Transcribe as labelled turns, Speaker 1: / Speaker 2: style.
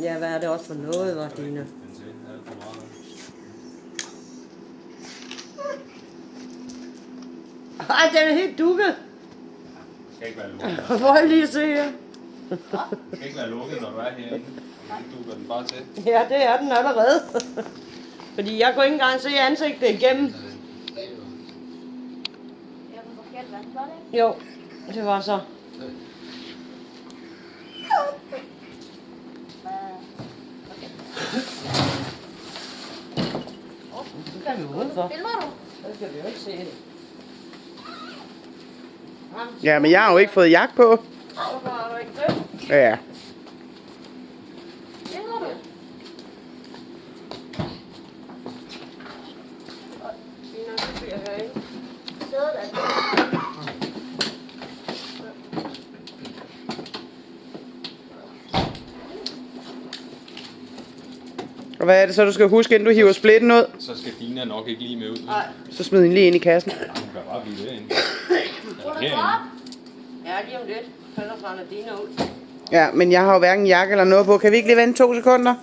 Speaker 1: Ja, hvad er det også for noget, var Dina? Ej, den er helt dukket.
Speaker 2: Det skal ikke være lukket.
Speaker 1: Hvor jeg lige se her.
Speaker 2: Det skal ikke være lukket, når du er herinde. Du dukker den bare til.
Speaker 1: Ja, det er den allerede. Fordi jeg kunne ikke engang se ansigtet igennem. Jo, det var så. Det kan vi udenfor.
Speaker 3: Filmer du?
Speaker 1: Så skal vi jo ikke se det.
Speaker 4: Ja, men jeg har jo ikke fået jakke på.
Speaker 1: Hvorfor har du ikke det?
Speaker 4: Ja.
Speaker 3: Filmer du?
Speaker 1: Tina, så bliver jeg herinde.
Speaker 3: Sådan.
Speaker 4: Og hvad er det så, du skal huske, inden du hiver splitten ud?
Speaker 2: Så skal Dina nok ikke lige med ud.
Speaker 1: Nej.
Speaker 4: Så smid den lige ind i kassen.
Speaker 2: Hun kan bare blive derinde.
Speaker 3: Hvor er
Speaker 2: Eller
Speaker 3: det
Speaker 2: herinde.
Speaker 3: godt?
Speaker 1: Ja, lige om lidt. Så brænder Dina ud.
Speaker 4: Ja, men jeg har jo hverken jakke eller noget på. Kan vi ikke lige vente 2 sekunder?